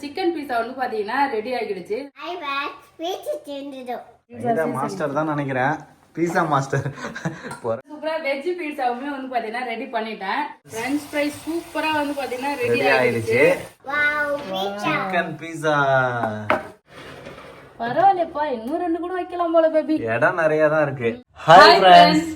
Chicken pizza வந்து பாத்தீங்கன்னா ready ஆகிடுச்சு. மாஸ்டர் தான் நினைக்கிறேன், பீஸா மாஸ்டர். சூப்பரா வெஜ் பீஸாவுமே வந்து பாத்தீங்கன்னா ரெடி பண்ணிட்டேன். ஃப்ரெஞ்ச் ஃப்ரைஸ் சூப்பரா வந்து பாத்தீங்கன்னா ரெடி ஆயிடுச்சு. சிக்கன் பீஸா பரவாயில்லப்பா, இன்னும் 2 கூட வைக்கலாம் போல பேபி. இடம் நிறைய தான் இருக்கு. Hi friends.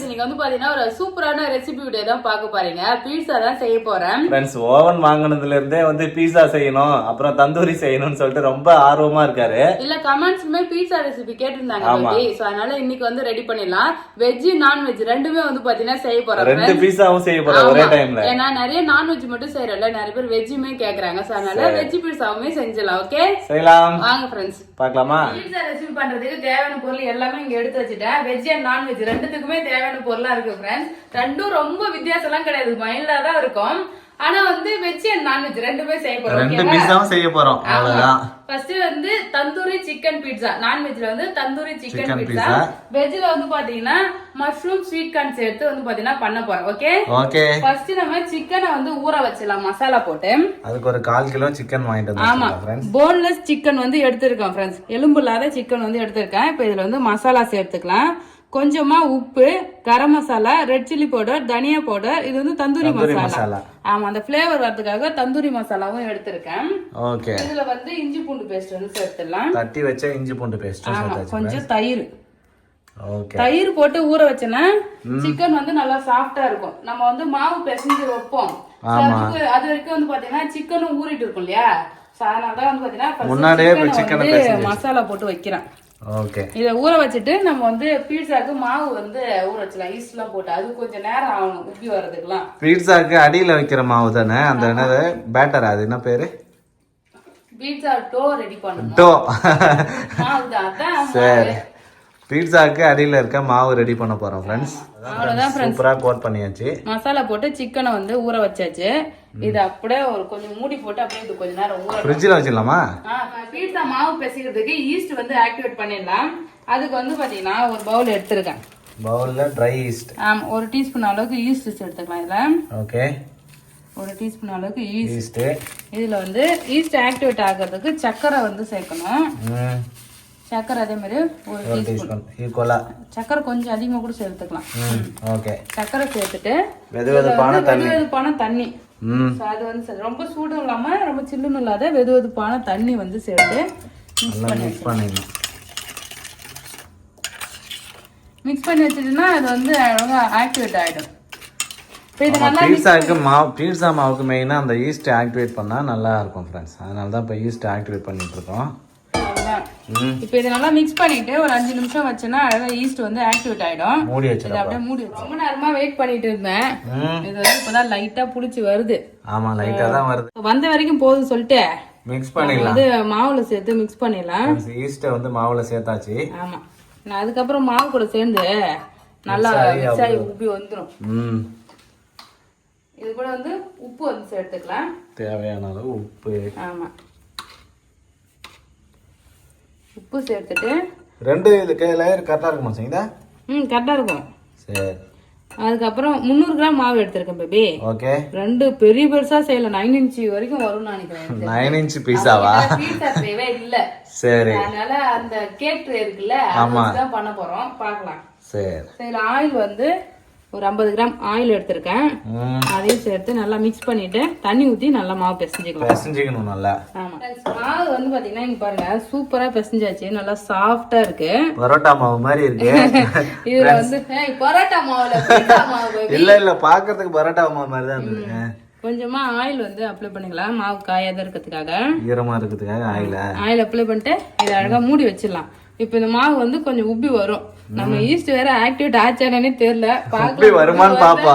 நீங்க வந்து பாத்தீங்கன்னா ஒரு சூப்பரான ரெசிபி வீடியோ தான் பார்க்க போறீங்க. பீஸா தான் செய்ய போறேன். ஃப்ரெண்ட்ஸ், ஓவன் வாங்குனதுல இருந்தே வந்து பீஸா செய்யணும், அப்புறம் தந்தூரி செய்யணும்னு சொல்லிட்டு ரொம்ப ஆர்வமா இருக்காரு. இல்ல கமெண்ட்ஸ்மே பீஸா ரெசிபி கேட்டிருந்தாங்க பேபி. சோ அதனால இன்னைக்கு வந்து ரெடி பண்ணிடலாம். வெஜ் நான்வெஜ் ரெண்டுமே வந்து பாத்தீங்கன்னா செய்ய போறோம். 2 பீஸாவும் செய்ய போறோம் ஒரே டைம்ல. ஏன்னா நிறைய நான்வெஜ் மட்டும் செய்யறோம்ல, நிறைய பேர் வெஜ்ஜுமே கேக்குறாங்க. சோ அதனால வெஜ் பீஸாவுமே செஞ்சலாம். ஓகே, செய்யலாம் வாங்க ஃப்ரெண்ட்ஸ் பார்க்கலாமா. பீஸா ரெசிபி பண்றதுக்கு தேவையான பொருள் எல்லாமே இங்க எடுத்து வச்சுட்டேன். வெஜ் அண்ட் நான்வெஜ் ரெண்டுத்துக்குமே தேவையான பொருளா இருக்கு ஃப்ரெண்ட்ஸ். ரெண்டும் ரொம்ப வித்தியாசம் எல்லாம் கிடையாது, மைல்டா தான் இருக்கும். ஆனா வந்து வெஜ் அண்ட் நான்வெஜ் ரெண்டுமே செய்ய போறோம். 2 பீஸாவும் செய்ய போறோம், அவ்வளவுதான். ஃபர்ஸ்ட் வந்து தந்தூரி சிக்கன் பீட்சா. நான்வெஜ்ல வந்து தந்தூரி சிக்கன் பீட்சா, வெஜ்ல வந்து பாத்தீங்கன்னா மஷ்ரூம் ஸ்வீட் கார்ன் சேர்த்து வந்து பாத்தீங்கன்னா பண்ண போறோம். Okay okay. ஃபர்ஸ்ட் நம்ம சிக்கனை வந்து ஊற வச்சிடலாம் மசாலா போட்டு. அதுக்கு ஒரு 1/4 கிலோ சிக்கன் வாங்கிட்டு வந்தேன் फ्रेंड्स. போன்லெஸ் சிக்கன் வந்து எடுத்துர்க்கேன் फ्रेंड्स. எலும்பு இல்லாத சிக்கன் வந்து எடுத்துர்க்கேன். இப்போ இதுல வந்து மசாலா சேர்த்துக்கலாம். கொஞ்சமா உப்பு, garam masala, red chilli powder, தனியா பவுடர். இது வந்து தந்தூரி மசாலா. ஆமா, அந்த ஃபிளேவர் வரதுக்காக தந்தூரி மசாலாவும் எடுத்திருக்கேன். ஓகே. இதுல வந்து இஞ்சி பூண்டு பேஸ்ட் வந்து சேர்த்துடலாம். தட்டி வச்ச இஞ்சி பூண்டு பேஸ்ட் சேர்த்தாச்சு. கொஞ்சம் தயிர். ஓகே. தயிர் போட்டு ஊற வச்சனா சிக்கன் வந்து நல்லா சாஃப்ட்டா இருக்கும். நம்ம வந்து மாவு பிசைஞ்சு வைப்போம். அது வரைக்கும் வந்து பாத்தீங்கன்னா சிக்கனும் ஊறிட்டு இருக்கும் இல்லையா? அதனால தான் வந்து பாத்தீங்கன்னா முன்னாடியே சிக்கன் மசாலா போட்டு வைக்கிறேன். ஓகே. இத ஊற வச்சிட்டு நம்ம வந்து பீட்சாக்கு மாவு வந்து ஊற வச்சலாம். ஈஸ்ட்லாம் போட்டு அது கொஞ்சம் நேரம் ஆகணும் உப்பி வரதுக்குலாம். பீட்சாக்கு அடியில வைக்கிற மாவு தானே, அந்த என்னது பேட்டர், அது என்ன பேரு? பீட்சா டோ ரெடி பண்ணனும். டோ மாவு தான். சரி, பீட்சாக்கு அடியில இருக்க மாவு ரெடி பண்ண போறோம் ஃப்ரெண்ட்ஸ். அவ்வளவுதான் ஃப்ரெண்ட்ஸ். சூப்பரா கோட் பண்ணியாச்சு. மசாலா போட்டு சிக்கனை வந்து ஊற வச்சாச்சு. இது அப்படியே ஒரு கொஞ்சம் மூடி போட்டு அப்படியே இது கொஞ்ச நேரம் ஊற ஃப்ரிட்ஜ்ல வச்சிடலாமா? பீட்சா மாவு பிசைக்கிறதுக்கு ஈஸ்ட் வந்து ஆக்டிவேட் பண்ணிடலாம். அதுக்கு வந்து பாத்தீங்கன்னா ஒரு பவுல் எடுத்துருக்கேன். பவுல்ல ட்ரை ஈஸ்ட். ஆமா, 1 டீஸ்பூன் அளவுக்கு ஈஸ்ட் சேர்த்துக்கலாம் இதுல. ஓகே. 1 டீஸ்பூன் அளவுக்கு ஈஸ்ட். இதுல வந்து ஈஸ்ட் ஆக்டிவேட் ஆகிறதுக்கு சக்கரை வந்து சேர்க்கணும். சக்கரை அதே மாதிரி 1 டீஸ்பூன் ஈக்குவலா. சக்கரை கொஞ்சம் அதிகமா கூட சேர்த்துக்கலாம். ஓகே. சக்கரை சேர்த்துட்டு வெதுவெதுப்பான தண்ணி. அது வந்து ரொம்ப சூடும் இல்லாம ரொம்ப சில்லுன்னு இல்லாத வெதுவெதுப்பான தண்ணி வந்து சேர்த்து மிக்ஸ் பண்ணி வச்சிட்டோம்னா அது வந்து அழகா ஆக்டிவேட் ஆயிடும். பீட்சா மாவுக்கு மெயினா அந்த ஈஸ்ட் ஆக்டிவேட் பண்ணா நல்லா இருக்கும் ஃப்ரெண்ட்ஸ். அதனால தான் இப்போ ஈஸ்ட் ஆக்டிவேட் பண்ணிட்டு இருக்கோம். இப்போ இத நல்லா மிக்ஸ் பண்ணிட்டு ஒரு 5 நிமிஷம் வச்சனா அழகா ஈஸ்ட் வந்து ஆக்டிவேட் ஆயிடும். மூடி வச்சிரலாம். அப்படியே மூடி வச்சு ரொம்ப நேரமா வெயிட் பண்ணிட்டு இருந்தேன். இது வந்து இப்பதான் லைட்டா புடிச்சு வருது. ஆமா, லைட்டா தான் வருது. வந்த வரைக்கும் போதும் சொல்லிட்டு மிக்ஸ் பண்ணிடலாம். வந்து மாவுல சேர்த்து மிக்ஸ் பண்ணிடலாம். ஈஸ்ட் வந்து மாவுல சேர்த்தாச்சு. ஆமா, நான் அதுக்கு அப்புறம் மாவு கூட சேர்ந்து நல்லா மிக்ஸ் ஆகி உப்பி வந்துரும். இது கூட வந்து உப்பு வந்து சேர்த்துக்கலாம். தேவையான அளவு உப்பு. ஆமா, உப்பு சேர்த்துட்டு 2 லேயர் கரெக்டா இருக்குமா சங்கீதா? கரெக்டா இருக்கும். சரி. அதுக்கப்புறம் 300 கிராம் மாவு எடுத்திருக்கேன் பேபி. ஓகே. 2 பெரிய பெருசா செய்யல, 9 இன்ச் வரைக்கும் வரும்னு நினைக்கிறேன். 9 இன்ச் பீஸாவா? பீஸா ட்ரேவே இல்ல. சரி. அதனால அந்த கேக் ட்ரே இருக்குல்ல, அதுதான் பண்ண போறோம். பார்க்கலாம். சரி. ஆயில் வந்து ஒரு 50 கிராம் ஆயில் எடுத்திருக்கேன். அதையும் சேர்த்து நல்லா மிக்ஸ் பண்ணிட்டு தண்ணி ஊத்தி நல்லா மாவு பிசைஞ்சுக்கணும் நல்லா. ஆமா, மாவு வந்து பாத்தீங்கன்னா இங்க பாருங்க சூப்பரா பிசைஞ்சாச்சு, நல்லா சாஃப்டா இருக்கு. பரோட்டா மாவு மாதிரி இருக்கு. இதுல வந்து பரோட்டா மாவுல மாவு இல்ல பாக்குறதுக்கு பரோட்டா மாவு மாதிரி தான் இருக்கு. கொஞ்சமா ஆயில் வந்து அப்ளை பண்ணிக்கலாம், மாவு காயாத இருக்கிறதுக்காக, ஈரமா இருக்கிறதுக்காக ஆயில் அப்ளை பண்ணிட்டு இதை அழகா மூடி வச்சிடலாம். இப்ப இந்த மாவு வந்து கொஞ்சம் உப்பி வரும். நம்ம ஈஸ்ட் வேற ஆக்டிவேட் ஆச்சானே தெரியல, பாக்கலாம் வருமான்னு பாப்பா.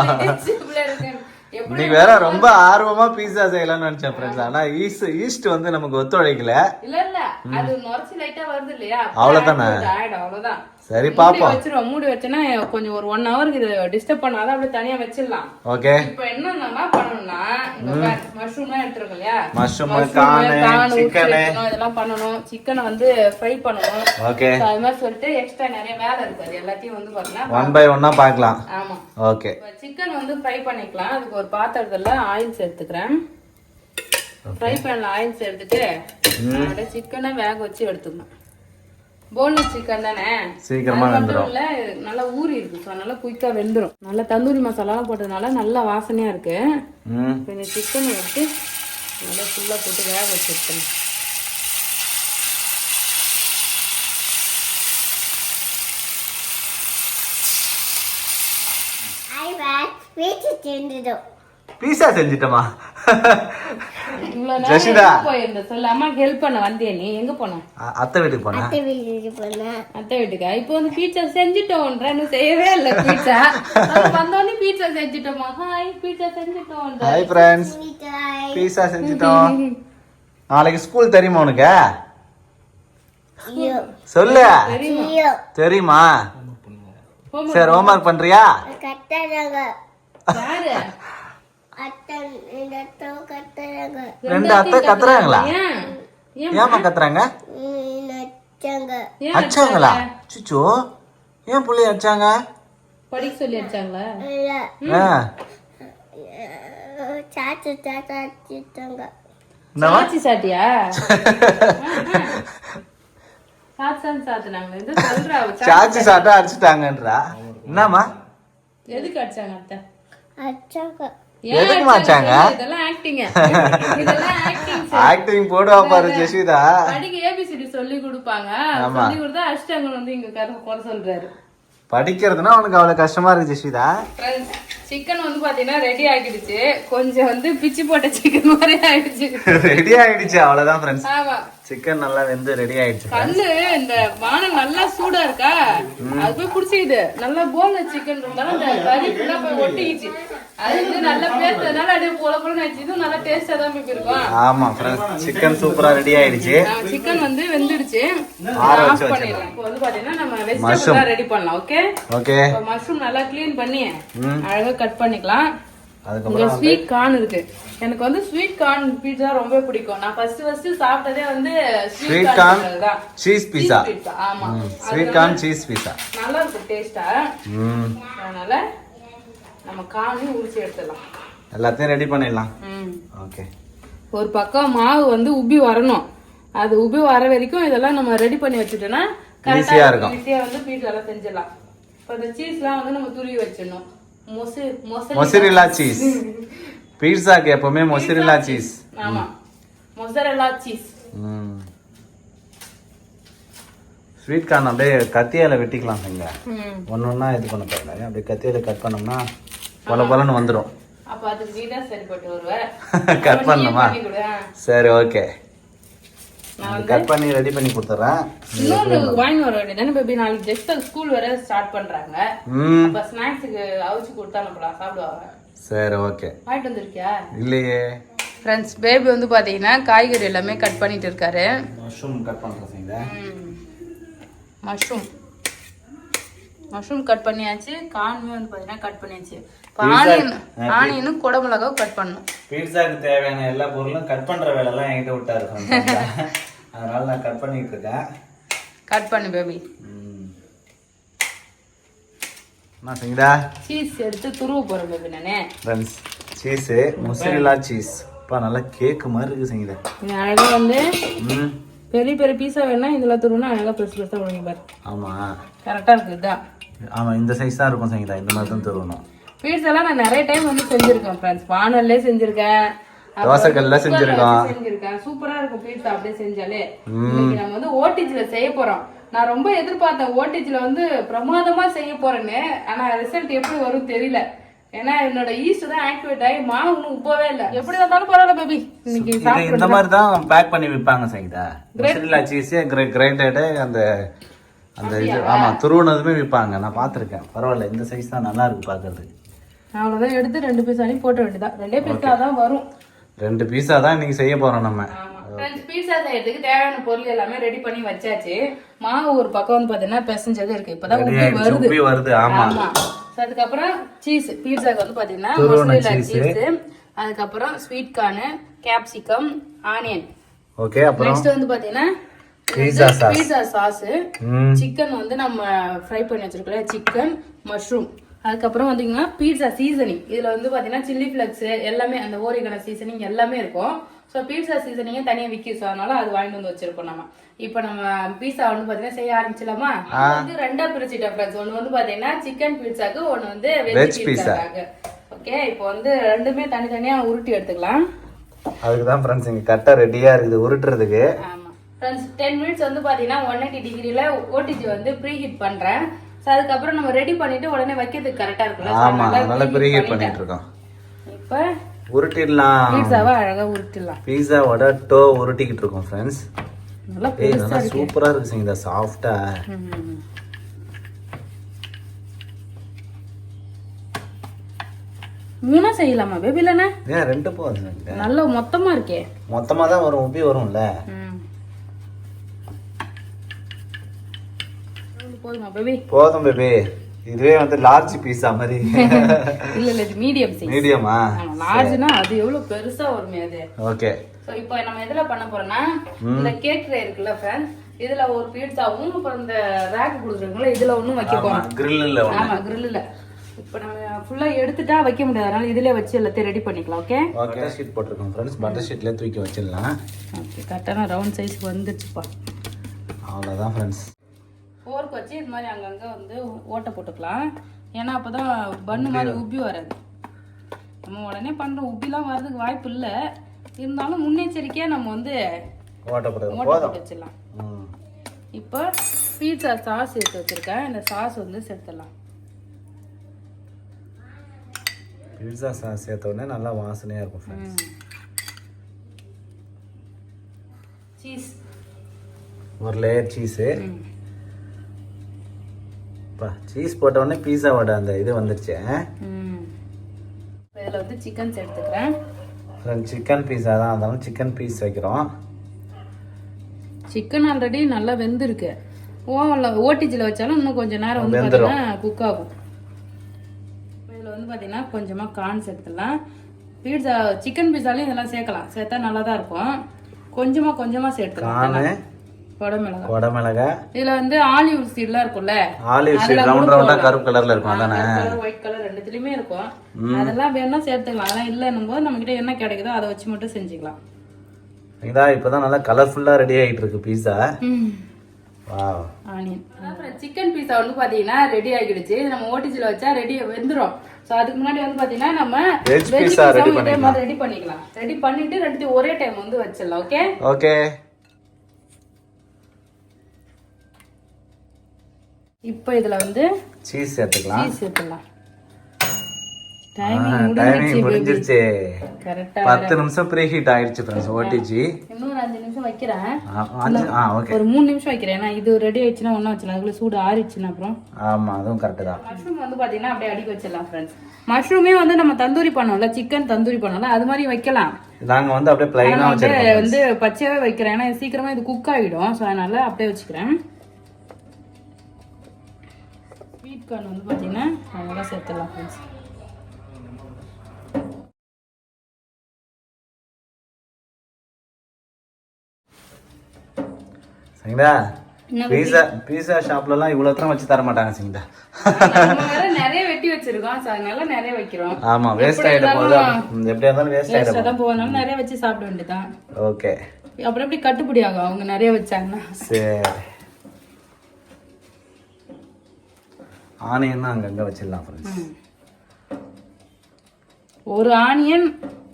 நீங்க வேற ரொம்ப ஆர்வமா பீஸா செய்யலாம்னு நினைச்சேன் ஃப்ரெண்ட்ஸ். ஆனா ஈஸ்ட் வந்து நமக்கு ஒத்துழைக்கல. இல்ல அது நொரசி லைட்டா வருது இல்லையா, அவ்வளவுதானே. அவ்வளவுதான். சரி பாப்போம். வச்சிருவோம், மூடி வச்சனா கொஞ்சம் ஒரு 1 ஹவருக்கு இத டிஸ்டர்ப் பண்ணாத அப்படியே தனியா வச்சிடலாம். ஓகே. இப்போ என்னன்னா பண்ணனும்னா இந்த மஷ்ரூம்லாம் எடுத்துறோம் இல்லையா, மஷ்ரூம், கார்ன், சிக்கன் இதெல்லாம் பண்ணனும். சிக்கனை வந்து ஃப்ரை பண்ணனும். ஓகே. அது மாதிரி சொல்லிட்டு எக்ஸ்ட்ரா நிறைய வேலை இருக்கு. அது எல்லாத்தையும் வந்து பாத்தீங்கன்னா 1 by 1 பார்க்கலாம். ஆமா. ஓகே. சிக்கன் வந்து ஃப்ரை பண்ணிக்கலாம். அதுக்கு ஒரு பாத்திரத்துல ஆயில் சேர்த்துக்கிறேன். ஃப்ரை பேன்ல ஆயில் சேர்த்துட்டு அப்படியே சிக்கனை வேக வச்சு எடுத்துக்கணும். போன்லெஸ் சிக்கன் தானே, சீக்கிரமா வெந்துடும். நல்லா ஊறி இருக்கு, ஸோ நல்லா குயிக்கா வெந்துடும். நல்லா தந்தூரி மசாலாலாம் போட்டதுனால நல்லா வாசனையா இருக்கு. இந்த சிக்கனை எடுத்து நல்லா ஃபுல்லா போட்டு வேக வச்சு எடுத்துக்கணும். பீஸா செஞ்சிட்டமா? சொல்லு, அம்மா ஹெல்ப் பண்ண வந்தே. நீ எங்க போன? அத்தை வீட்டுக்கு போன. அத்தை வீட்டுக்கா? இப்போ வந்து பீட்சா செஞ்சுட்டோன்ற, இன்னும் செய்யவே இல்ல பீட்சா. வந்தோடனே பீட்சா செஞ்சுட்டோமா? ஹாய், பீட்சா செஞ்சுட்டோம். ஹாய் ஃப்ரெண்ட்ஸ், பீட்சா செஞ்சுட்டோம். நாளைக்கு ஸ்கூல் தெரியுமா உனக்கு? சொல்லு. தெரியுமா? சரி, ஹோம்வொர்க் பண்றியா? ரெண்டு அத்தை கத்துறாங்களா? ஏமா கத்துறாங்க? அச்சாங்களா? சுச்சோ, ஏன் புள்ளைய அச்சாங்க? படிக்க சொல்லி அடிச்சாங்களா? சாச்சி சாட்டியா? சாச்சி சாட்டா அடிச்சுட்டாங்கன்றா. என்னமா? எதுக்கு அடிச்சாங்க அத்தை? எதுக்கு மாச்சாங்க? ஆக்டிங் போடுவா பாரு ஜெஷிதா. அடிக்கு ஏபிசிடி சொல்லி கொடுப்பாங்க, சொல்லி கொடுத்தா அஷ்டங்க வந்து இங்க குறை சொல்றாரு. படிக்கிறதுனா உனக்கு அவ்வளவு கஷ்டமா இருக்கு ஜெஷிதா. சிக்கன் வந்து பாத்தீங்கன்னா ரெடி ஆகிடுச்சு. கொஞ்சம் வந்து பிச்சு போட்ட சிக்கன் மாதிரி ஆயிடுச்சு. ரெடி ஆயிடுச்சு, அவ்வளவுதான் ஃப்ரெண்ட்ஸ். ஆமா, சிக்கன் நல்லா வெந்து ரெடி ஆயிடுச்சு. கல்லு இந்த வானம் நல்லா சூடா இருக்கா, அது போய் குடிச்சிக்குது. நல்லா போன்ல சிக்கன் இருந்தாலும் அந்த கறி ஃபுல்லா போய் ஒட்டிக்கிச்சு. அது வந்து நல்லா பேசுறதுனால அப்படியே போல போல நினைச்சது நல்லா டேஸ்டா தான் போய் இருக்கும். ஆமா ஃப்ரெண்ட்ஸ், சிக்கன் சூப்பரா ரெடி ஆயிடுச்சு. சிக்கன் வந்து வெந்துடுச்சு, ஆஃப் பண்ணிடலாம். இப்போ வந்து பாத்தீங்கன்னா நம்ம வெஜிடபிள் ரெடி பண்ணலாம். Okay okay. மஷ்ரூம் நல்லா க்ளீன் பண்ணி அழகா கட் பண்ணிக்கலாம். அதுக்கப்புறம் ஸ்வீட் கார்ன் இருக்கு. எனக்கு வந்து ஸ்வீட் கார்ன் பீட்சா ரொம்ப பிடிக்கும். நான் ஃபர்ஸ்ட் சாப்பிட்டதே வந்து ஸ்வீட் கார்ன் தான், சீஸ் பீட்சா. ஆமா, ஸ்வீட் கார்ன் சீஸ் பீட்சா நல்லா இருக்கும் டேஸ்டா. அதனால நம்ம கார்னையும் உரிச்சு எடுத்துடலாம். எல்லாத்தையும் ரெடி பண்ணிடலாம். ஓகே. ஒரு பக்கம் மாவு வந்து உப்பி வரணும். அது உப்பி வர வரைக்கும் இதெல்லாம் நம்ம ரெடி பண்ணி வச்சுட்டோம்னா ஈஸியா இருக்கும். ஈஸியா வந்து பீட்சா எல்லாம் செஞ்சிடலாம். இப்போ இந்த சீஸ்லாம் வந்து நம்ம துருவி வச்சிடணும். Mozzarella cheese. பீட்சாக்கு எப்பவுமே மொசரெல்லா சீஸ். ஆமா, மொசரெல்லா சீஸ். ஸ்வீட் கார்ன் அப்படியே கத்தியால வெட்டிக்கலாம். இங்க ஒன்னொன்னா இது பண்ண போறேன். அப்படியே கத்தியால கட் பண்ணோம்னா பல பலன்னு வந்துடும். அப்ப அதுக்கு நீதான் சரிப்பட்டு வருவ. கட் பண்ணணுமா? சரி, ஓகே. கட் பண்ணி ரெடி பண்ணி கொடுத்துறேன். இன்னொரு வாங்கி வர வேண்டியதானே பேபி? நாளைக்கு ஜஸ்ட் ஸ்கூல் வேற ஸ்டார்ட் பண்றாங்க. அப்ப ஸ்நாக்ஸ்க்கு அவிச்சு கொடுத்தா அனுப்பலாம், சாப்பிடுவாங்க. சரி, ஓகே. வாங்கிட்டு வந்திருக்கியா? இல்லையே ஃப்ரெண்ட்ஸ், பேபி வந்து பாத்தீங்கன்னா காய்கறி எல்லாமே கட் பண்ணிட்டு இருக்காரு. மஷ்ரூம் கட் பண்றீங்க. மஷ்ரூம் கட் பண்ணியாச்சு. கார்னுமே வந்து பாத்தீங்கன்னா கட் பண்ணியாச்சு. ஆனியனும் குடமிளகாவும் கட் பண்ணணும். பீட்சாக்கு தேவையான எல்லா பொருளும் கட் பண்ற வேலை எல்லாம் என்கிட்ட விட்டாரு. அதனால நான் கட் பண்ணிட்டு இருக்கேன். கட் பண்ணு பேபி. நான் செஞ்சா சீஸ் எடுத்து துருவ போறேன் பேபி. நானே ஃப்ரெண்ட்ஸ், சீஸ் மொசரெல்லா சீஸ் பா நல்லா கேக் மாதிரி இருக்கு. செஞ்சா அழகா வந்து பெரிய பெரிய பீஸா வேணா இதெல்லாம் துருவனா அழகா பெருசு பெருசா பண்ணுங்க பாரு. ஆமா, கரெக்டா இருக்குதா? ஆமா, இந்த சைஸ் தான் இருக்கும். செஞ்சா இந்த மாதிரி தான் துருவணும். பீட்சா எல்லாம் நான் நிறைய டைம் வந்து செஞ்சிருக்கேன் ஃப்ரெண்ட்ஸ். வானல்லே செஞ்சிருக்கேன், தோசைக்கல்ல செஞ்சிருக்கேன். சூப்பரா இருக்கும் பீட்சா அப்படியே செஞ்சாலே. இன்னைக்கு நம்ம வந்து ஓடிஜில செய்ய போறோம். நான் ரொம்ப எதிர்பார்த்தேன் ஓடிஜில வந்து பிரமாதமா செய்ய போறேன்னு. ஆனா ரிசல்ட் எப்படி வரும் தெரியல. ஏன்னா என்னோட ஈஸ்ட் தான் ஆக்டிவேட் ஆகி மாவு ஒன்றும் உப்பவே இல்லை. எப்படி வந்தாலும் பரவாயில்ல பேபி. இன்னைக்கு இந்த மாதிரி தான் பேக் பண்ணி விற்பாங்க. சங்கீதா மொசரெல்லா சீஸ் கிரைண்டட் அந்த அந்த இது. ஆமா, துருவனதுமே விற்பாங்க. நான் பார்த்துருக்கேன். பரவாயில்ல, இந்த சைஸ் தான் நல்லா இருக்கு பார்க்கறதுக்கு. அவ்வளோதான், எடுத்து 2 பீஸ் அணி போட்ட வேண்டியதான். 2 பீஸா தான் வரும். 2 பீஸா தான் இன்னைக்கு செய்ய போறோம் நம்ம. பீட்சா செய்யறதுக்கு தேவையான பொருள் எல்லாமே ரெடி பண்ணி வச்சாச்சு. மாவு ஒரு பக்கம் வந்து பாத்தீங்கன்னா பிசைஞ்சது இருக்கு. இப்பதான் உப்பி வருது. ஆமா. அதுக்கப்புறம் சீஸ். பீட்சாக்கு வந்து பாத்தீங்கன்னா மொசரெல்லா சீஸ், அதுக்கப்புறம் sweet corn, capsicum, onion. Okay. அப்புறம் நெக்ஸ்ட் வந்து பாத்தீங்கன்னா பீட்சா சாஸ், சிக்கன் வந்து நம்ம ஃப்ரை பண்ணி வச்சிருக்கோம்ல சிக்கன், மஷ்ரூம். அதுக்கப்புறம் வந்தீங்கன்னா பீட்சா சீசனிங். இதுல வந்து பாத்தீங்கன்னா சில்லி ஃபிளக்ஸ் எல்லாமே, அந்த ஓரிகனோ சீசனிங் எல்லாமே இருக்கும். ஸோ பீட்சா சீசனிங்கே தனியாக விற்கும். ஸோ அதனால அது வாங்கிட்டு வந்து வச்சிருக்கோம் நம்ம. இப்போ நம்ம பீட்சா வந்து பார்த்தீங்கன்னா செய்ய ஆரம்பிச்சிடலாமா? வந்து ரெண்டா பிரிச்சுட்டேன் ஃப்ரெண்ட்ஸ். ஒன்று வந்து பார்த்தீங்கன்னா சிக்கன் பீட்சாக்கு, ஒன்று வந்து வெஜ் பீட்சாக்கு. ஓகே, இப்போ வந்து ரெண்டுமே தனித்தனியாக உருட்டி எடுத்துக்கலாம். அதுக்கு தான் ஃப்ரெண்ட்ஸ் இங்கே கரெக்டாக ரெடியாக இருக்குது உருட்டுறதுக்கு. ஆமாம் ஃப்ரெண்ட்ஸ், 10 மினிட்ஸ் வந்து பார்த்தீங்கன்னா 180 டிகிரியில் ஓடிஜி வந்து ப்ரீ ஹீட் பண்ணுறேன். ஸோ அதுக்கப்புறம் நம்ம ரெடி பண்ணிட்டு உடனே வைக்கிறதுக்கு கரெக்டாக இருக்குல்ல. ஆமாம், நல்லா ப்ரீ ஹீட் பண்ணிட்டு இருக்கோம். இப்போ உருட்டிடலாம். பீட்சாவை அழகா உருட்டிடலாம். பீட்சாவோட டோ உருட்டிக்கிட்டு இருக்கோம் ஃப்ரெண்ட்ஸ். நல்லா நல்லா சூப்பரா இருக்கு சங்கீதா, சாஃப்டா. மூணா செய்யலாமா பேபி? இல்லைண்ணா ஏன் ரெண்டு போதும்? நல்லா மொத்தமா இருக்கே. மொத்தமா தான் வரும், உப்பி வரும்ல. போதுமா பேபி? போதும் பேபி. இதுவே வந்து லார்ஜ் பீஸா மாதிரி. இல்ல இல்ல, இது மீடியம் சைஸ். மீடியமா? லார்ஜ்னா அது எவ்வளவு பெருசா வருமே அது. ஓகே. சோ இப்போ நம்ம எதுல பண்ண போறோம்னா, இந்த கேக் ட்ரே இருக்குல்ல ஃப்ரெண்ட்ஸ், இதுல ஒரு பீட்சாவும் அப்புறம் இந்த ரேக் கொடுக்குறீங்களா இதுல ஒண்ணும் வைக்க போறோம். கிரில்ல. ஆமா, கிரில்ல. இப்போ நம்ம ஃபுல்லா எடுத்துட்டா வைக்க முடியாது, அதனால இதுல வச்சு எல்லாத்தையும் ரெடி பண்ணிக்கலாம். ஓகே. பட்டர் ஷீட் போட்டுருக்கோம் ஃப்ரெண்ட்ஸ். பட்டர் ஷீட்ல தூக்கி வச்சிடலாம். ஓகே, கரெக்டான ரவுண்ட் சைஸ்க்கு வந்துருச்சுப்பா. அவ்வளவுதான் ஃப்ரெண்ட்ஸ். ஃபோர்க் வச்சு இது மாதிரி அங்கங்க வந்து ஓட்டை போட்டுக்கலாம். ஏன்னா அப்பதான் பன்னு மாதிரி உப்பி வராது. நம்ம உடனே பண்றோம், உப்பிலாம் வர்றதுக்கு வாய்ப்பு இல்லை. இருந்தாலும் முன்னெச்சரிக்கையா நம்ம வந்து ஓட்டை போட்டு வச்சிடலாம். இப்போ பீட்சா சாஸ் எடுத்து வச்சிருக்கேன். இந்த சாஸ் வந்து சேர்த்துடலாம். பீட்சா சாஸ் சேர்த்த உடனே நல்லா வாசனையா இருக்கும் ஃப்ரெண்ட்ஸ். சீஸ், ஒரு லேயர் சீஸ். சீஸ் போட்ட உடனே பீஸாவோட அந்த இது வந்துருச்சு. இதில் வந்து சிக்கன் சேர்த்துக்கிறேன். சிக்கன் பீஸா தான், இருந்தாலும் சிக்கன் பீஸ் வைக்கிறோம். சிக்கன் ஆல்ரெடி நல்லா வெந்திருக்கு. ஓவனில் ஓடிஜியில் வச்சாலும் இன்னும் கொஞ்சம் நேரம் வந்து பார்த்தீங்கன்னா குக் ஆகும். இதில் வந்து பார்த்தீங்கன்னா கொஞ்சமாக கார்ன் சேர்த்துலாம். பீட்சா சிக்கன் பீஸாலையும் இதெல்லாம் சேர்க்கலாம், சேர்த்தா நல்லா தான் இருக்கும். கொஞ்சமாக சேர்த்துக்கலாம். கொடமிளகா. இதுல வந்து ஆலிவ் சீட்லாம் இருக்கும்ல, ஆலிவ் சீட் ரவுண்ட் ரவுண்டா கருப்பு கலர்ல இருக்கும். அதானே? ஒயிட் கலர் ரெண்டுத்துலயுமே இருக்கும். அதெல்லாம் வேணா சேர்த்துக்கலாம். அதெல்லாம் இல்லன்னும் போது நம்ம கிட்ட என்ன கிடைக்குதோ அதை வச்சு மட்டும் செஞ்சுக்கலாம். இப்பதான் நல்லா கலர்ஃபுல்லா ரெடி ஆயிட்டு இருக்கு பீஸா. வாவ். ஆனியன் சிக்கன் பீஸா வந்து பாத்தீங்கன்னா ரெடி ஆகிடுச்சு. நம்ம ஓடிஜில வச்சா ரெடி வெந்துரும். சோ அதுக்கு முன்னாடி வந்து பாத்தீங்கன்னா நம்ம வெஜ் பீஸா ரெடி பண்ணிக்கலாம். ரெடி பண்ணிட்டு ரெண்டுத்தையும் ஒரே டைம் வந்து வச்சிடலாம். ஓகே. ஓகே. இப்போ இதுல வந்து சீஸ் சேர்த்துக்கலாம். டைமிங் முடிஞ்சிருச்சு. கரெக்ட்டா 10 நிமிஷம் ப்ரீ ஹீட் ஆயிடுச்சு फ्रेंड्स ஓடிஜி. இன்னும் 5 நிமிஷம் வைக்கிறேன். ஓகே. ஒரு 3 நிமிஷம் வைக்கிறேன். ஏன்னா இது ரெடி ஆயிடுச்சுனா ஒண்ணா வச்சலாம். அதுக்குள்ள சூடு ஆறிடுச்சுனா அப்புறம். ஆமா, அதுவும் கரெக்ட் தான். மஷ்ரூம் வந்து பாத்தீங்கன்னா அப்படியே அடிக்க வச்சிடலாம் फ्रेंड्स. மஷ்ரூமே வந்து நம்ம தந்தூரி பண்ணோம்ல, சிக்கன் தந்தூரி பண்ணோம்ல, அது மாதிரி வைக்கலாம். நாங்க வந்து அப்படியே ப்ளைனா வச்சிருக்கோம். வந்து பச்சையாவே வைக்கிறேன். ஏன்னா சீக்கிரமா இது குக் ஆயிடும். சோ அதனால அப்படியே வச்சுக்கிறேன். ஸ்வீட் கார்ன் வந்து பாத்தீங்கன்னா அதெல்லாம் சேர்த்துடலாம் फ्रेंड्स. சரிங்களா? பீஸா ஷாப்ல எல்லாம் இவ்வளவு வச்சு தர மாட்டாங்க சரிங்களா? நிறைய வெட்டி வச்சிருக்கோம். அதனால நிறைய வைக்கிறோம். ஆமா, வேஸ்ட் ஆயிட போகுது. எப்படியா இருந்தாலும் வேஸ்ட் ஆயிட போகுதுனால நிறைய வச்சு சாப்பிட வேண்டியதான். ஓகே. அப்புறம் எப்படி கட்டுப்படி ஆகும் அவங்க நிறைய வச்சாங்கன்னா? சரி, ஆனியன் அங்கங்க வச்சிடலாம் ஃப்ரெண்ட்ஸ். ஒரு ஆனியன்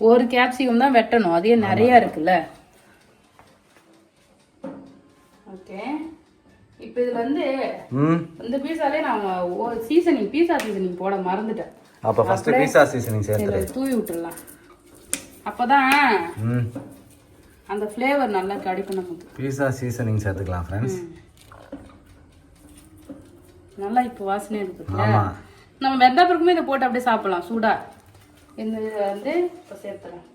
ஒரு கேப்சிகம் தான் வெட்டணும். அதே நிறைய இருக்குல்ல. ஓகே. இப்போ இதுல வந்து இந்த பீஸாலே நான் பீஸா சீசனிங் போட மறந்துட்டேன். அப்ப ஃபர்ஸ்ட் பீஸா சீசனிங் சேர்த்து தூவி விட்டுறலாம். அப்பதான் அந்த ஃப்ளேவர் நல்லா கிடைக்கும் நமக்கு. பீஸா சீசனிங் சேர்த்துக்கலாம் ஃப்ரெண்ட்ஸ். நல்லா இப்போ வாசனையா இருக்கு. ஆமா, நம்ம வெந்தப்பறக்குமே இதை போட்டு அப்படியே சாப்பிடலாம் சூடா. இந்த வந்து இப்போ சேர்த்துறேன்.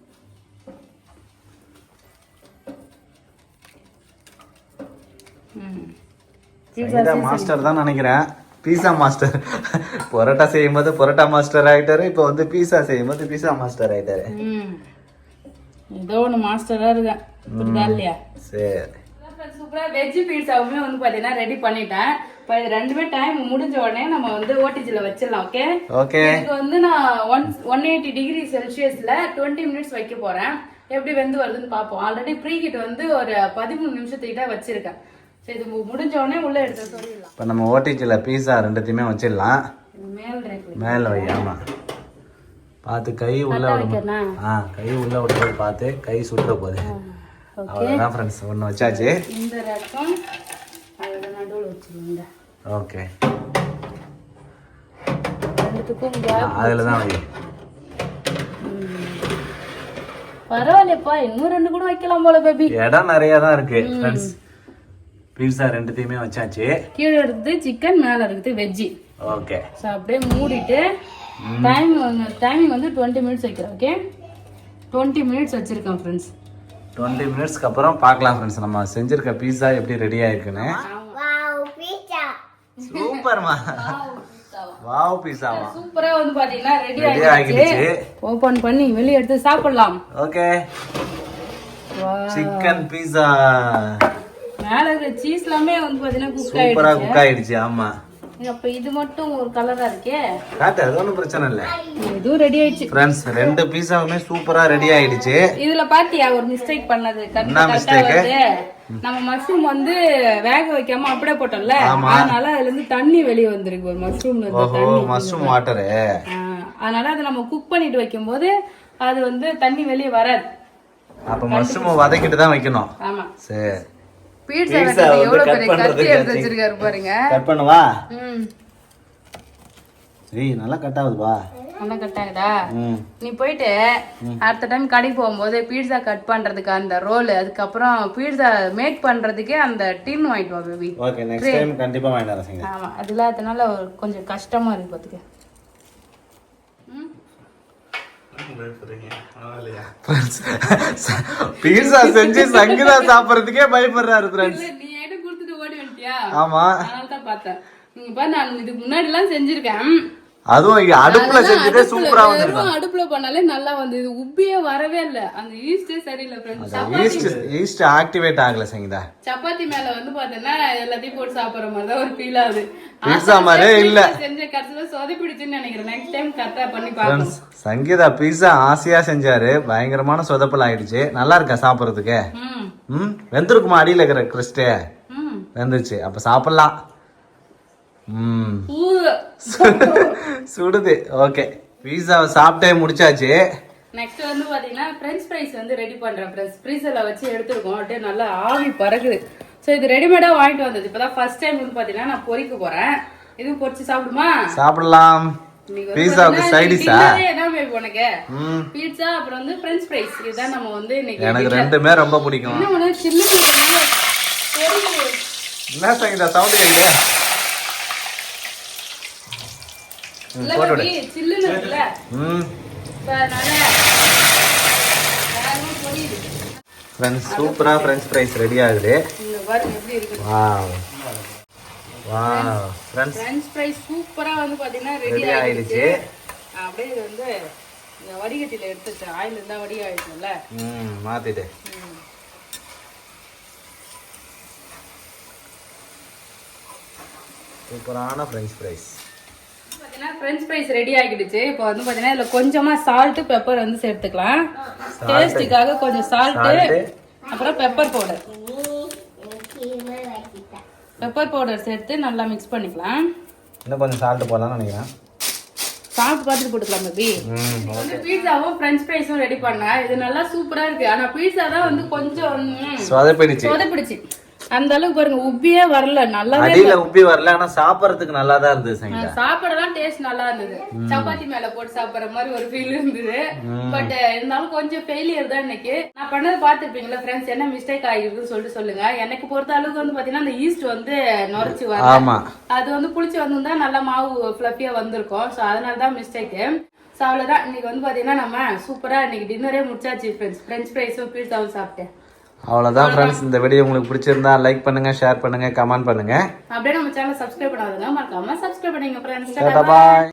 பீஸா மாஸ்டர் தான் நினைக்கிறேன். பீஸா மாஸ்டர். பரோட்டா செய்யும்போது பரோட்டா மாஸ்டர் ஆயிட்டாரு. இப்போ வந்து பீஸா செய்யும்போது பீஸா மாஸ்டர் ஆயிட்டாரு. ஏதோ ஒன்று மாஸ்டரா இருக்கேன். புரியுதா இல்லையா? சரி, சூப்பரா வெஜ் பீட்சாவுமே வந்து பாத்தீங்கன்னா ரெடி பண்ணிட்டேன். இப்போ இது ரெண்டுமே டைம் முடிஞ்ச உடனே நம்ம வந்து ஓடிஜில வச்சிடலாம். ஓகே. ஓகே. இதுக்கு வந்து நான் 180 டிகிரி செல்சியஸ்ல 20 மினிட்ஸ் வைக்க போறேன். எப்படி வெந்து வருதுன்னு பார்ப்போம். ஆல்ரெடி ப்ரீ ஹீட் வந்து ஒரு 13 நிமிஷத்துக்கிட்ட வச்சிருக்கேன். சரி இது முடிஞ்ச உடனே உள்ள எடுத்து சொல்லிடலாம். இப்போ நம்ம ஓடிஜியில் பீஸா ரெண்டுத்தையுமே வச்சிடலாம். மேலே வை. ஆமாம், பார்த்து கை உள்ள விடணும். கை உள்ள விடுறது பார்த்து, கை சுட்டுற போகுது. அவ்வளோதான் ஃப்ரெண்ட்ஸ், ஒன்று வச்சாச்சு. இந்த ரகம் அதில் நடுவில் வச்சுருங்க. ஓகே, அதில் தான் வை. பரவாயில்லப்பா, இன்னும் 2 கூட வைக்கலாம் போல பேபி. இடம் நிறைய தான் இருக்கு ஃப்ரெண்ட்ஸ். பீஸா ரெண்டுத்தையுமே வச்சாச்சு. கீழே இருக்குது சிக்கன், மேலே இருக்குது வெஜ்ஜி. ஓகே, ஸோ அப்படியே மூடிட்டு டைமிங் வந்து 20 மினிட்ஸ் வைக்கிறேன். ஓகே, 20 மினிட்ஸ் வச்சிருக்கேன் ஃப்ரெண்ட்ஸ். 20 மினிட்ஸ்க்கு அப்புறம் பார்க்கலாம் ஃப்ரெண்ட்ஸ் நம்ம செஞ்சிருக்க பீஸா எப்படி ரெடி ஆயிருக்குன்னு. சூப்பர்மா, வாவ் பீஸாவா சூப்பரா வந்து பாத்தீங்கன்னா ரெடி ஆகிடுச்சு. ஓபன் பண்ணி வெளிய எடுத்து சாப்பிடலாம். Okay, chicken pizza. மேல இருக்க சீஸ் எல்லாமே வந்து பாத்தீங்கன்னா சூப்பரா குக் ஆயிடுச்சு. ஆமா, அப்ப இது மட்டும் ஒரு கலரா இருக்கே. காட்டு, அது ஒண்ணும் பிரச்சனை இல்ல. இதுவும் ரெடி ஆயிடுச்சு ஃப்ரெண்ட்ஸ். 2 பீஸாவுமே சூப்பரா ரெடி ஆயிடுச்சு. இதுல பாத்தியா ஒரு மிஸ்டேக் பண்ணது? என்ன மிஸ்டேக்? நம்ம மஷ்ரூம் வந்து வேக வைக்காம அப்படியே போட்டோம்ல, அதனால அதுல இருந்து தண்ணி வெளிய வந்திருக்கு. ஒரு மஷ்ரூம்ல இருந்து தண்ணி, மஷ்ரூம் வாட்டர். அதனால அதை நம்ம குக் பண்ணிட்டு வைக்கும்போது அது வந்து தண்ணி வெளிய வராது. அப்ப மஷ்ரூம் வதக்கிட்டு தான் வைக்கணும். ஆமா, சரி. பீட்சா கட் எவ்வளவு பெரிய கத்தி எடுத்து வச்சிருக்காரு பாருங்க. கட் பண்ணவா? ஏய், நல்லா கட் ஆகுதுப்பா. நல்லா கட் ஆகுதா? நீ போயிட்டு அடுத்த டைம் கடைக்கு போகும்போது பீட்சா கட் பண்றதுக்கு அந்த ரோல், அதுக்கப்புறம் பீட்சா மேக் பண்றதுக்கே அந்த டின் வாங்கிட்டு வா பேபி. ஓகே, நெக்ஸ்ட் டைம் கண்டிப்பா வாங்கிட்டு வரேன். ஆமா, அதுல அதனால கொஞ்சம் கஷ்டமா இருக்கு பாத்துக்க. பீட்சா செஞ்சு சங்கீதா சாப்பிடுறதுக்கே பயப்படுறாரு ஃப்ரெண்ட்ஸ். நீ என்கிட்ட கொடுத்துட்டு ஓடி வந்துட்டியா? ஆமா, அதனால தான் பார்த்தேன். நீங்க பாரு, நான் இதுக்கு முன்னாடி எல்லாம் செஞ்சிருக்கேன். அதுவும் இங்க அடுப்புல செஞ்சதே சூப்பரா வந்திருக்கு. அடுப்புல பண்ணாலே நல்லா வந்தது. உப்பியே வரவே இல்ல. அந்த ஈஸ்டே சரியில்லை ஃப்ரெண்ட்ஸ். ஈஸ்ட் ஆக்டிவேட் ஆகல சங்கீதா. சப்பாத்தி மேல வந்து பாத்தீங்கன்னா எல்லாத்தையும் போட்டு சாப்பிடுற மாதிரி தான் ஒரு ஃபீல் ஆகுது. பீட்சா மாதிரியே இல்ல. செஞ்ச கடைசில சொதப்பிடுச்சுன்னு நினைக்கிறேன். நெக்ஸ்ட் டைம் கரெக்டா பண்ணி பாருங்க. சங்கீதா பீட்சா ஆசையா செஞ்சாரு, பயங்கரமான சொதப்பல் ஆயிடுச்சு. நல்லா இருக்கா சாப்பிடுறதுக்கு? வெந்திருக்குமா? அடியில இருக்கிற கிறிஸ்டே வெந்துருச்சு. அப்ப சாப்பிடலாம். சுடுது. ஓகே, பீஸாவை சாப்பிட்டே முடிச்சாச்சு. நெக்ஸ்ட் வந்து பாத்தீங்கன்னா பிரெஞ்ச் ஃப்ரைஸ் வந்து ரெடி பண்றேன் ஃப்ரெண்ட்ஸ். ஃப்ரீசர்ல வச்சு எடுத்துருக்கோம். அப்படியே நல்லா ஆவி பறக்குது. சோ இது ரெடிமேடா வாங்கிட்டு வந்தது. இப்பதான் ஃபர்ஸ்ட் டைம் வந்து பாத்தீங்கன்னா நான் பொரிக்க போறேன். இதுவும் பொரிச்சு சாப்பிடுமா? சாப்பிடலாம். பீஸாவுக்கு சைட் டிஷ்ஷா? என்ன மேபி உனக்கு? பீட்சா அப்புறம் வந்து பிரெஞ்ச் ஃப்ரைஸ். இதுதான் நம்ம வந்து இன்னைக்கு. எனக்கு ரெண்டுமே ரொம்ப பிடிக்கும். என்ன சின்ன என்ன சங்கீதா சவுண்ட் கேக்குது? சூப்பரா பிரெஞ்ச் ஃப்ரைஸ் ரெடி ஆகுது. Wow wow friends, French fries சூப்பரா வந்து பாத்தீங்கன்னா ரெடி ஆயிடுச்சு. அப்படியே இது வந்து வடிகட்டில எடுத்துச்சு. ஆயில் இருந்தா வடிகாயிடுச்சுல, மாத்திட்டு சூப்பரான French fries. French fries ready ஆகிடுச்சு. இப்போ வந்து பாத்தீங்கன்னா இதுல கொஞ்சமா சால்ட் பெப்பர் வந்து சேர்த்துக்கலாம். டேஸ்டுக்காக கொஞ்சம் சால்ட், அப்புறம் பெப்பர் பவுடர் சேர்த்து நல்லா மிக்ஸ் பண்ணிக்கலாம். இன்னும் கொஞ்சம் சால்ட் போடலாம்னு நினைக்கிறேன். சால்ட் பார்த்து போட்டுக்கலாம் பேபி. வந்து பீட்சாவும் பிரெஞ்ச் ஃப்ரைஸும் ரெடி பண்ணேன். இது நல்லா சூப்பரா இருக்கு. ஆனா பீட்சா தான் வந்து கொஞ்சம் சொதப்பிடுச்சு. அந்த அளவுக்கு பாருங்க, உப்பியே வரல. நல்லாவே அடியில உப்பி வரல. ஆனா சாப்பிடறதுக்கு நல்லா தான் இருந்தது சங்கீதா. சாப்பிடலாம் டேஸ்ட் நல்லா இருந்தது. சப்பாத்தி மேல போட்டு சாப்பிடுற மாதிரி ஒரு ஃபீல் இருந்தது. பட் இருந்தாலும் கொஞ்சம் ஃபெயிலியர் தான் இன்னைக்கு. நான் பண்ணது பாத்துருப்பீங்களா ஃப்ரெண்ட்ஸ், என்ன மிஸ்டேக் ஆகிருக்குன்னு சொல்லிட்டு சொல்லுங்க. எனக்கு பொறுத்த அளவுக்கு வந்து பாத்தீங்கன்னா அந்த ஈஸ்ட் வந்து நுரைச்சு வரும். அது வந்து புளிச்சு வந்திருந்தா நல்லா மாவு ஃபிளப்பியா வந்திருக்கும். சோ அதனாலதான் மிஸ்டேக். சோ அவ்வளவுதான். இன்னைக்கு வந்து பாத்தீங்கன்னா நம்ம சூப்பரா இன்னைக்கு டின்னரே முடிச்சாச்சு ஃப்ரெண்ட்ஸ். பிரெஞ்ச் ஃப்ரைஸும் பீட்சாவும் சாப்பிட்டேன். அவ்வளவுதான் ஃப்ரெண்ட்ஸ். இந்த வீடியோ உங்களுக்கு பிடிச்சிருந்தா லைக் பண்ணுங்க, ஷேர் பண்ணுங்க, கமெண்ட் பண்ணுங்க. அப்படியே நம்ம சேனலை சப்ஸ்கிரைப் பண்ணாதீங்க, மறக்காம சப்ஸ்கிரைப் பண்ணுங்க ஃப்ரெண்ட்ஸ். பாய்.